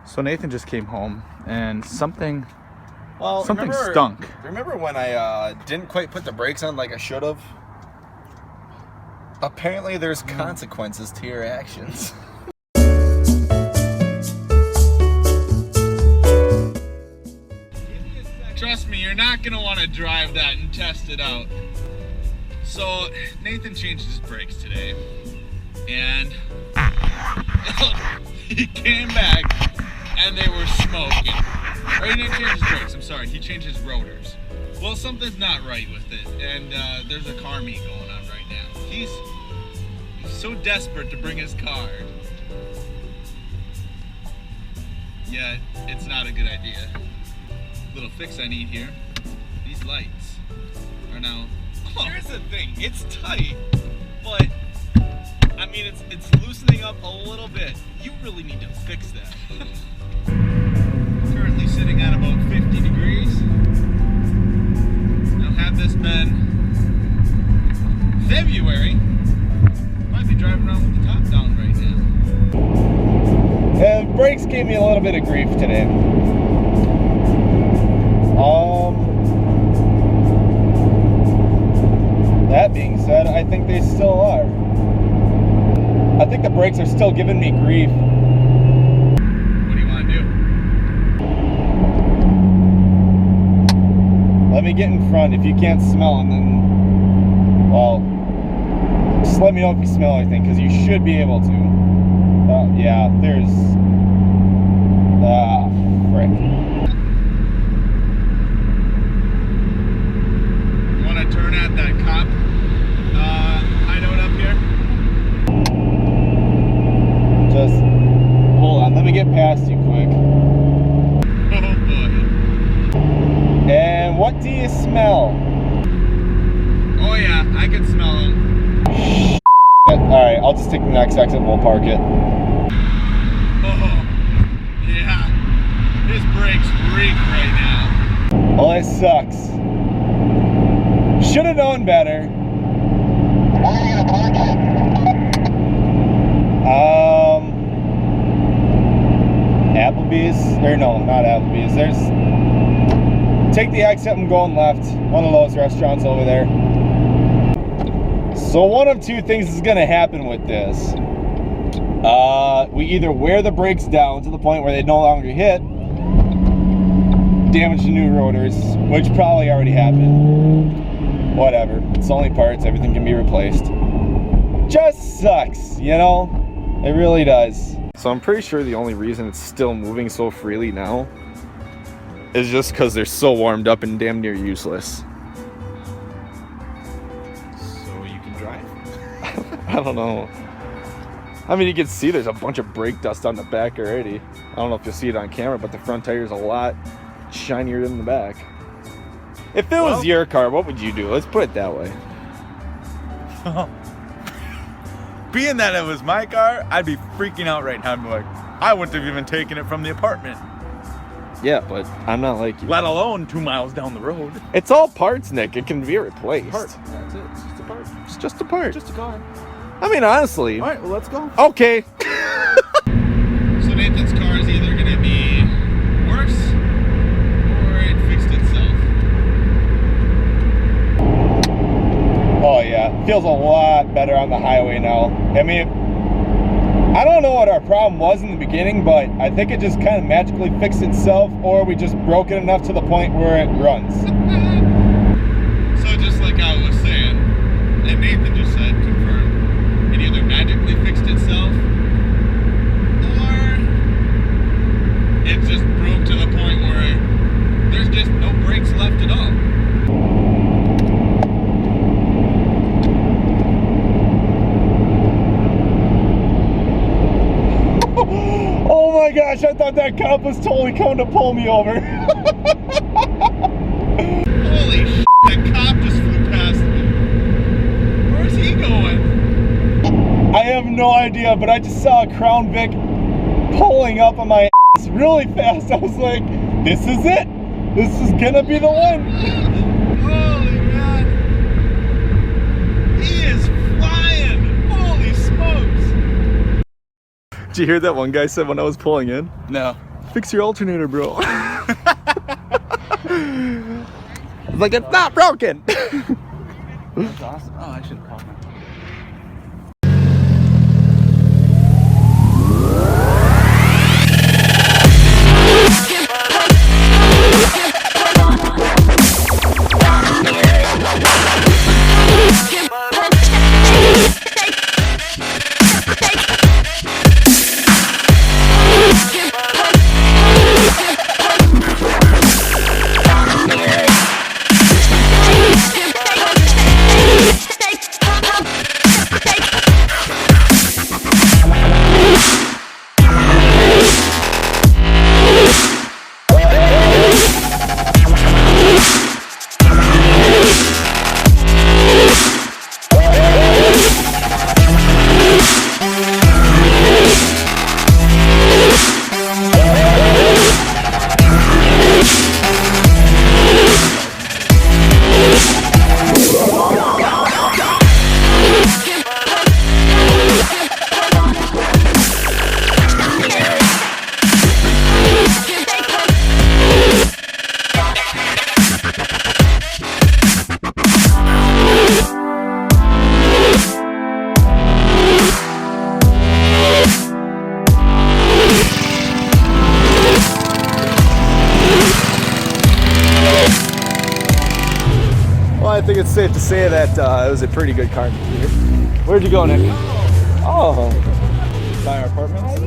So Nathan just came home and something remember, stunk. Remember when I didn't quite put the brakes on like I should have? Apparently there's consequences to your actions. Trust me, you're not gonna want to drive that and test it out. So Nathan changed his brakes today, and he came back and they were smoking. Or he didn't change his brakes, I'm sorry, he changed his rotors. Well, something's not right with it, and there's a car meet going on right now. He's so desperate to bring his car. Yeah, it's not a good idea. Little fix I need here. These lights are now. Oh. Here's the thing, it's tight, but I mean it's loosening up a little bit. You really need to fix that. Currently sitting at about 50 degrees. Now had this been February, might be driving around with the top down right now. The brakes gave me a little bit of grief today. That being said, I think they still are. I think the brakes are still giving me grief. What do you want to do? Let me get in front. If you can't smell them, then, well, just let me know if you smell anything, because you should be able to. Yeah, there's, frick. Turn at that cop hideout up here. Just hold on, let me get past you quick. Oh boy. And what do you smell? Oh yeah, I can smell them. Alright, I'll just take the next exit and we'll park it. Oh yeah, his brakes reek right now. Well, it sucks. Should have known better. Where are you gonna park it? Applebee's, or no, not Applebee's. Take the exit, I'm going left. One of those restaurants over there. So one of two things is gonna happen with this. We either wear the brakes down to the point where they no longer hit, damage the new rotors, which probably already happened. Whatever, it's only parts, everything can be replaced. Just sucks, you know? It really does. So I'm pretty sure the only reason it's still moving so freely now is just because they're so warmed up and damn near useless. So you can drive? I don't know. I mean, you can see there's a bunch of brake dust on the back already. I don't know if you'll see it on camera, but the front tire is a lot shinier than the back. If it was your car, what would you do? Let's put it that way. Being that it was my car, I'd be freaking out right now. I'd be like, I wouldn't have even taken it from the apartment. Yeah, but I'm not like you. Let alone 2 miles down the road. It's all parts, Nick. It can be replaced. That's it. It's just a part. It's just a part. Just a car. I mean, honestly. All right, well, let's go. Okay. So Nathan's car is either gonna be worse or it fixed itself. Oh yeah, feels a lot better on the highway now. I mean, I don't know what our problem was in the beginning, but I think it just kind of magically fixed itself, or we just broke it enough to the point where it runs. So just like I was saying, and Nathan just said, confirmed, it either magically fixed itself, or it just broke to the point where there's just no brakes left at all. Oh my gosh, I thought that cop was totally coming to pull me over. Holy shit, that cop just flew past me. Where's he going? I have no idea, but I just saw a Crown Vic pulling up on my ass really fast. I was like, this is it. This is gonna be the one. Holy man. He is flying. Holy smokes. Did you hear that one guy said when I was pulling in? No. Fix your alternator, bro. Like, it's not broken. That's awesome. Oh, I should call him. Well, I think it's safe to say that it was a pretty good car. Where'd you go, Nick? Oh, By our apartments?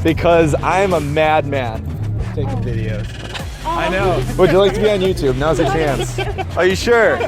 because I'm a madman. Taking videos. I know. Would you like to be on YouTube? Now's your chance. Are you sure?